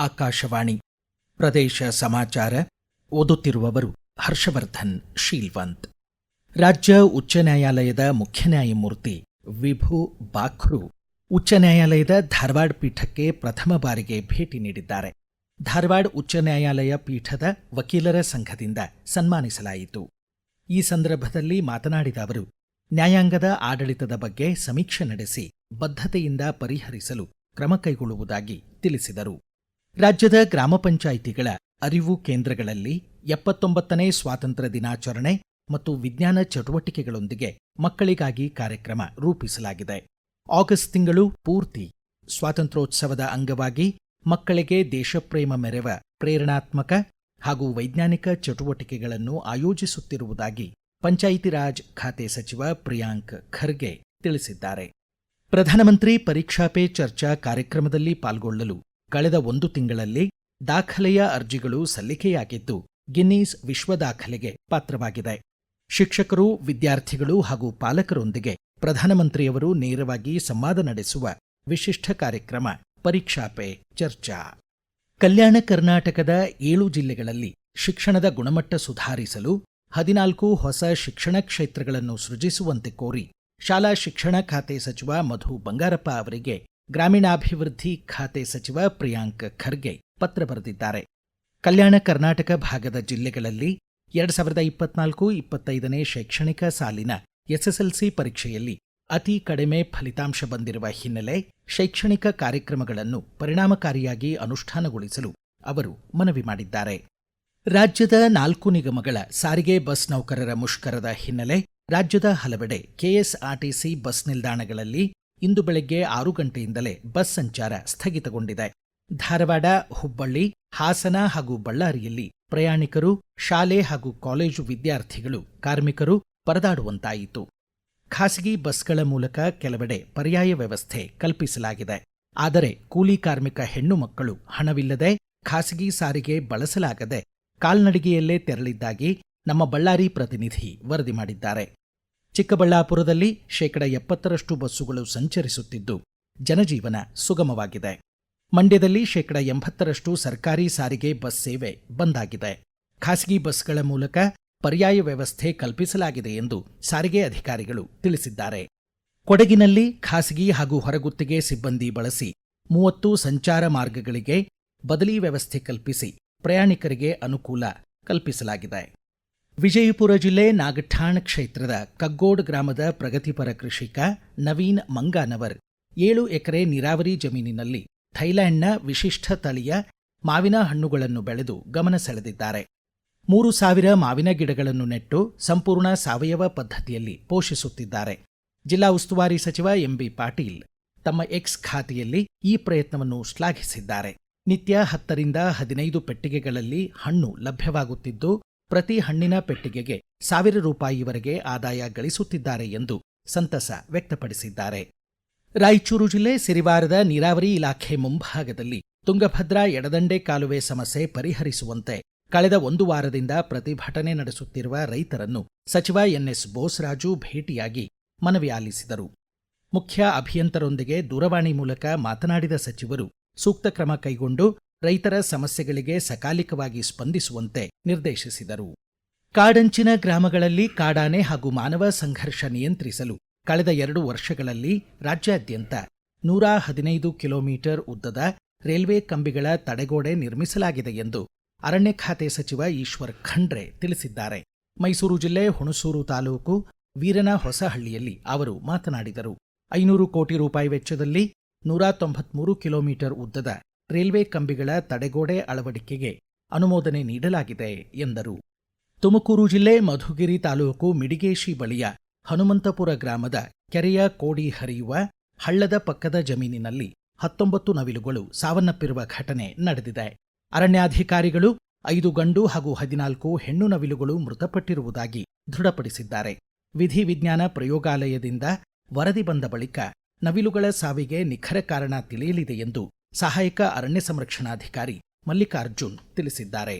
ಆಕಾಶವಾಣಿ ಪ್ರದೇಶ ಸಮಾಚಾರ ಓದುತ್ತಿರುವವರು ಹರ್ಷವರ್ಧನ್ ಶೀಲ್ವಂತ್. ರಾಜ್ಯ ಉಚ್ಚ ನ್ಯಾಯಾಲಯದ ಮುಖ್ಯ ನ್ಯಾಯಮೂರ್ತಿ ವಿಭು ಬಾಖ್ರು ಉಚ್ಚ ನ್ಯಾಯಾಲಯದ ಧಾರವಾಡ ಪೀಠಕ್ಕೆ ಪ್ರಥಮ ಬಾರಿಗೆ ಭೇಟಿ ನೀಡಿದ್ದಾರೆ. ಧಾರವಾಡ ಉಚ್ಚ ನ್ಯಾಯಾಲಯ ಪೀಠದ ವಕೀಲರ ಸಂಘದಿಂದ ಸನ್ಮಾನಿಸಲಾಯಿತು. ಈ ಸಂದರ್ಭದಲ್ಲಿ ಮಾತನಾಡಿದ ಅವರು, ನ್ಯಾಯಾಂಗದ ಆಡಳಿತದ ಬಗ್ಗೆ ಸಮೀಕ್ಷೆ ನಡೆಸಿ ಬದ್ಧತೆಯಿಂದ ಪರಿಹರಿಸಲು ಕ್ರಮ ಕೈಗೊಳ್ಳುವುದಾಗಿ ತಿಳಿಸಿದರು. ರಾಜ್ಯದ ಗ್ರಾಮ ಪಂಚಾಯಿತಿಗಳ ಅರಿವು ಕೇಂದ್ರಗಳಲ್ಲಿ 79ನೇ ಸ್ವಾತಂತ್ರ್ಯ ದಿನಾಚರಣೆ ಮತ್ತು ವಿಜ್ಞಾನ ಚಟುವಟಿಕೆಗಳೊಂದಿಗೆ ಮಕ್ಕಳಿಗಾಗಿ ಕಾರ್ಯಕ್ರಮ ರೂಪಿಸಲಾಗಿದೆ. ಆಗಸ್ಟ್ ತಿಂಗಳು ಪೂರ್ತಿ ಸ್ವಾತಂತ್ರ್ಯೋತ್ಸವದ ಅಂಗವಾಗಿ ಮಕ್ಕಳಿಗೆ ದೇಶಪ್ರೇಮ ಮೆರೆವ ಪ್ರೇರಣಾತ್ಮಕ ಹಾಗೂ ವೈಜ್ಞಾನಿಕ ಚಟುವಟಿಕೆಗಳನ್ನು ಆಯೋಜಿಸುತ್ತಿರುವುದಾಗಿ ಪಂಚಾಯಿತಿ ರಾಜ್ ಖಾತೆ ಸಚಿವ ಪ್ರಿಯಾಂಕ್ ಖರ್ಗೆ ತಿಳಿಸಿದ್ದಾರೆ. ಪ್ರಧಾನಮಂತ್ರಿ ಪರೀಕ್ಷಾ ಪೇ ಚರ್ಚಾ ಕಾರ್ಯಕ್ರಮದಲ್ಲಿ ಪಾಲ್ಗೊಳ್ಳಲು ಕಳೆದ 1 ತಿಂಗಳಲ್ಲಿ ದಾಖಲೆಯ ಅರ್ಜಿಗಳು ಸಲ್ಲಿಕೆಯಾಗಿದ್ದು ಗಿನ್ನೀಸ್ ವಿಶ್ವ ದಾಖಲೆಗೆ ಪಾತ್ರವಾಗಿದೆ. ಶಿಕ್ಷಕರು, ವಿದ್ಯಾರ್ಥಿಗಳು ಹಾಗೂ ಪಾಲಕರೊಂದಿಗೆ ಪ್ರಧಾನಮಂತ್ರಿಯವರು ನೇರವಾಗಿ ಸಂವಾದ ನಡೆಸುವ ವಿಶಿಷ್ಟ ಕಾರ್ಯಕ್ರಮ ಪರೀಕ್ಷಾ ಪೇ ಚರ್ಚಾ. ಕಲ್ಯಾಣ ಕರ್ನಾಟಕದ 7 ಜಿಲ್ಲೆಗಳಲ್ಲಿ ಶಿಕ್ಷಣದ ಗುಣಮಟ್ಟ ಸುಧಾರಿಸಲು 14 ಹೊಸ ಶಿಕ್ಷಣ ಕ್ಷೇತ್ರಗಳನ್ನು ಸೃಜಿಸುವಂತೆ ಕೋರಿ ಶಾಲಾ ಶಿಕ್ಷಣ ಖಾತೆ ಸಚಿವ ಮಧು ಬಂಗಾರಪ್ಪ ಅವರಿಗೆ ಗ್ರಾಮೀಣಾಭಿವೃದ್ಧಿ ಖಾತೆ ಸಚಿವ ಪ್ರಿಯಾಂಕ್ ಖರ್ಗೆ ಪತ್ರ ಬರೆದಿದ್ದಾರೆ. ಕಲ್ಯಾಣ ಕರ್ನಾಟಕ ಭಾಗದ ಜಿಲ್ಲೆಗಳಲ್ಲಿ 2024-25ನೇ ಶೈಕ್ಷಣಿಕ ಸಾಲಿನ ಎಸ್ಎಸ್ಎಲ್ಸಿ ಪರೀಕ್ಷೆಯಲ್ಲಿ ಅತಿ ಕಡಿಮೆ ಫಲಿತಾಂಶ ಬಂದಿರುವ ಹಿನ್ನೆಲೆ ಶೈಕ್ಷಣಿಕ ಕಾರ್ಯಕ್ರಮಗಳನ್ನು ಪರಿಣಾಮಕಾರಿಯಾಗಿ ಅನುಷ್ಠಾನಗೊಳಿಸಲು ಅವರು ಮನವಿ ಮಾಡಿದ್ದಾರೆ. ರಾಜ್ಯದ 4 ನಿಗಮಗಳ ಸಾರಿಗೆ ಬಸ್ ನೌಕರರ ಮುಷ್ಕರದ ಹಿನ್ನೆಲೆ ರಾಜ್ಯದ ಹಲವೆಡೆ ಕೆಎಸ್ಆರ್ಟಿಸಿ ಬಸ್ ನಿಲ್ದಾಣಗಳಲ್ಲಿ ಇಂದು ಬೆಳಗ್ಗೆ 6 ಗಂಟೆಯಿಂದಲೇ ಬಸ್ ಸಂಚಾರ ಸ್ಥಗಿತಗೊಂಡಿದೆ. ಧಾರವಾಡ, ಹುಬ್ಬಳ್ಳಿ, ಹಾಸನ ಹಾಗೂ ಬಳ್ಳಾರಿಯಲ್ಲಿ ಪ್ರಯಾಣಿಕರು, ಶಾಲೆ ಹಾಗೂ ಕಾಲೇಜು ವಿದ್ಯಾರ್ಥಿಗಳು, ಕಾರ್ಮಿಕರು ಪರದಾಡುವಂತಾಯಿತು. ಖಾಸಗಿ ಬಸ್ಗಳ ಮೂಲಕ ಕೆಲವೆಡೆ ಪರ್ಯಾಯ ವ್ಯವಸ್ಥೆ ಕಲ್ಪಿಸಲಾಗಿದೆ. ಆದರೆ ಕೂಲಿ ಕಾರ್ಮಿಕ ಹೆಣ್ಣು ಮಕ್ಕಳು ಹಣವಿಲ್ಲದೆ ಖಾಸಗಿ ಸಾರಿಗೆ ಬಳಸಲಾಗದೆ ಕಾಲ್ನಡಿಗೆಯಲ್ಲೇ ತೆರಳಿದ್ದಾಗಿ ನಮ್ಮ ಬಳ್ಳಾರಿ ಪ್ರತಿನಿಧಿ ವರದಿ ಮಾಡಿದ್ದಾರೆ. ಚಿಕ್ಕಬಳ್ಳಾಪುರದಲ್ಲಿ 70% ಬಸ್ಸುಗಳು ಸಂಚರಿಸುತ್ತಿದ್ದು ಜನಜೀವನ ಸುಗಮವಾಗಿದೆ. ಮಂಡ್ಯದಲ್ಲಿ 80% ಸರ್ಕಾರಿ ಸಾರಿಗೆ ಬಸ್ ಸೇವೆ ಬಂದಾಗಿದೆ. ಖಾಸಗಿ ಬಸ್ಗಳ ಮೂಲಕ ಪರ್ಯಾಯ ವ್ಯವಸ್ಥೆ ಕಲ್ಪಿಸಲಾಗಿದೆ ಎಂದು ಸಾರಿಗೆ ಅಧಿಕಾರಿಗಳು ತಿಳಿಸಿದ್ದಾರೆ. ಕೊಡಗಿನಲ್ಲಿ ಖಾಸಗಿ ಹಾಗೂ ಹೊರಗುತ್ತಿಗೆ ಸಿಬ್ಬಂದಿ ಬಳಸಿ 30 ಸಂಚಾರ ಮಾರ್ಗಗಳಿಗೆ ಬದಲಿ ವ್ಯವಸ್ಥೆ ಕಲ್ಪಿಸಿ ಪ್ರಯಾಣಿಕರಿಗೆ ಅನುಕೂಲ ಕಲ್ಪಿಸಲಾಗಿದೆ. ವಿಜಯಪುರ ಜಿಲ್ಲೆ ನಾಗಠಾಣ್ ಕ್ಷೇತ್ರದ ಕಗ್ಗೋಡ್ ಗ್ರಾಮದ ಪ್ರಗತಿಪರ ಕೃಷಿಕ ನವೀನ್ ಮಂಗಾನವರ್ 7 ಎಕರೆ ನೀರಾವರಿ ಜಮೀನಿನಲ್ಲಿ ಥೈಲ್ಯಾಂಡ್ನ ವಿಶಿಷ್ಟ ತಳಿಯ ಮಾವಿನ ಹಣ್ಣುಗಳನ್ನು ಬೆಳೆದು ಗಮನ ಸೆಳೆದಿದ್ದಾರೆ. 3,000 ಮಾವಿನ ಗಿಡಗಳನ್ನು ನೆಟ್ಟು ಸಂಪೂರ್ಣ ಸಾವಯವ ಪದ್ಧತಿಯಲ್ಲಿ ಪೋಷಿಸುತ್ತಿದ್ದಾರೆ. ಜಿಲ್ಲಾ ಉಸ್ತುವಾರಿ ಸಚಿವ ಎಂಬಿ ಪಾಟೀಲ್ ತಮ್ಮ ಎಕ್ಸ್ ಖಾತೆಯಲ್ಲಿ ಈ ಪ್ರಯತ್ನವನ್ನು ಶ್ಲಾಘಿಸಿದ್ದಾರೆ. ನಿತ್ಯ 10ರಿಂದ 15 ಪೆಟ್ಟಿಗೆಗಳಲ್ಲಿ ಹಣ್ಣು ಲಭ್ಯವಾಗುತ್ತಿದ್ದು ಪ್ರತಿ ಹಣ್ಣಿನ ಪೆಟ್ಟಿಗೆಗೆ ₹1,000ವರೆಗೆ ಆದಾಯ ಗಳಿಸುತ್ತಿದ್ದಾರೆ ಎಂದು ಸಂತಸ ವ್ಯಕ್ತಪಡಿಸಿದ್ದಾರೆ. ರಾಯಚೂರು ಜಿಲ್ಲೆ ಸಿರಿವಾರದ ನೀರಾವರಿ ಇಲಾಖೆ ಮುಂಭಾಗದಲ್ಲಿ ತುಂಗಭದ್ರಾ ಎಡದಂಡೆ ಕಾಲುವೆ ಸಮಸ್ಯೆ ಪರಿಹರಿಸುವಂತೆ ಕಳೆದ 1 ವಾರದಿಂದ ಪ್ರತಿಭಟನೆ ನಡೆಸುತ್ತಿರುವ ರೈತರನ್ನು ಸಚಿವ ಎನ್ಎಸ್ ಬೋಸರಾಜು ಭೇಟಿಯಾಗಿ ಮನವಿ ಆಲಿಸಿದರು. ಮುಖ್ಯ ಅಭಿಯಂತರರೊಂದಿಗೆ ದೂರವಾಣಿ ಮೂಲಕ ಮಾತನಾಡಿದ ಸಚಿವರು ಸೂಕ್ತ ಕ್ರಮ ಕೈಗೊಂಡು ರೈತರ ಸಮಸ್ಯೆಗಳಿಗೆ ಸಕಾಲಿಕವಾಗಿ ಸ್ಪಂದಿಸುವಂತೆ ನಿರ್ದೇಶಿಸಿದರು. ಕಾಡಂಚಿನ ಗ್ರಾಮಗಳಲ್ಲಿ ಕಾಡಾನೆ ಹಾಗೂ ಮಾನವ ಸಂಘರ್ಷ ನಿಯಂತ್ರಿಸಲು ಕಳೆದ 2 ವರ್ಷಗಳಲ್ಲಿ ರಾಜ್ಯಾದ್ಯಂತ 115 ಕಿಲೋಮೀಟರ್ ಉದ್ದದ ರೈಲ್ವೆ ಕಂಬಿಗಳ ತಡೆಗೋಡೆ ನಿರ್ಮಿಸಲಾಗಿದೆ ಎಂದು ಅರಣ್ಯ ಖಾತೆ ಸಚಿವ ಈಶ್ವರ್ ಖಂಡ್ರೆ ತಿಳಿಸಿದ್ದಾರೆ. ಮೈಸೂರು ಜಿಲ್ಲೆ ಹುಣಸೂರು ತಾಲೂಕು ವೀರನ ಹೊಸಹಳ್ಳಿಯಲ್ಲಿ ಅವರು ಮಾತನಾಡಿದರು. 500 ಕೋಟಿ ರೂಪಾಯಿ ವೆಚ್ಚದಲ್ಲಿ 193 ಕಿಲೋಮೀಟರ್ ಉದ್ದದ ರೈಲ್ವೆ ಕಂಬಿಗಳ ತಡೆಗೋಡೆ ಅಳವಡಿಕೆಗೆ ಅನುಮೋದನೆ ನೀಡಲಾಗಿದೆ ಎಂದರು. ತುಮಕೂರು ಜಿಲ್ಲೆ ಮಧುಗಿರಿ ತಾಲೂಕು ಮಿಡಿಗೇಶಿ ಬಳಿಯ ಹನುಮಂತಪುರ ಗ್ರಾಮದ ಕೆರೆಯ ಕೋಡಿ ಹರಿಯುವ ಹಳ್ಳದ ಪಕ್ಕದ ಜಮೀನಿನಲ್ಲಿ 19 ನವಿಲುಗಳು ಸಾವನ್ನಪ್ಪಿರುವ ಘಟನೆ ನಡೆದಿದೆ. ಅರಣ್ಯಾಧಿಕಾರಿಗಳು 5 ಗಂಡು ಹಾಗೂ 14 ಹೆಣ್ಣು ನವಿಲುಗಳು ಮೃತಪಟ್ಟಿರುವುದಾಗಿ ದೃಢಪಡಿಸಿದ್ದಾರೆ. ವಿಧಿವಿಜ್ಞಾನ ಪ್ರಯೋಗಾಲಯದಿಂದ ವರದಿ ಬಂದ ಬಳಿಕ ನವಿಲುಗಳ ಸಾವಿಗೆ ನಿಖರ ಕಾರಣ ತಿಳಿಯಲಿದೆ ಎಂದು ಸಹಾಯಕ ಅರಣ್ಯ ಸಂರಕ್ಷಣಾಧಿಕಾರಿ ಮಲ್ಲಿಕಾರ್ಜುನ್ ತಿಳಿಸಿದ್ದಾರೆ.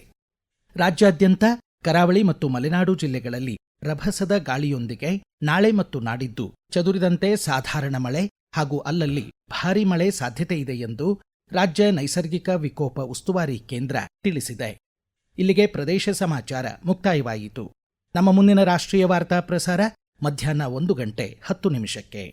ರಾಜ್ಯಾದ್ಯಂತ ಕರಾವಳಿ ಮತ್ತು ಮಲೆನಾಡು ಜಿಲ್ಲೆಗಳಲ್ಲಿ ರಭಸದ ಗಾಳಿಯೊಂದಿಗೆ ನಾಳೆ ಮತ್ತು ನಾಡಿದ್ದು ಚದುರಿದಂತೆ ಸಾಧಾರಣ ಮಳೆ ಹಾಗೂ ಅಲ್ಲಲ್ಲಿ ಭಾರೀ ಮಳೆ ಸಾಧ್ಯತೆಯಿದೆ ಎಂದು ರಾಜ್ಯ ನೈಸರ್ಗಿಕ ವಿಕೋಪ ಉಸ್ತುವಾರಿ ಕೇಂದ್ರ ತಿಳಿಸಿದೆ. ಇಲ್ಲಿಗೆ ಪ್ರದೇಶ ಸಮಾಚಾರ ಮುಕ್ತಾಯವಾಯಿತು. ನಮ್ಮ ಮುಂದಿನ ರಾಷ್ಟ್ರೀಯ ವಾರ್ತಾ ಪ್ರಸಾರ ಮಧ್ಯಾಹ್ನ 1:10 ನಿಮಿಷಕ್ಕೆ.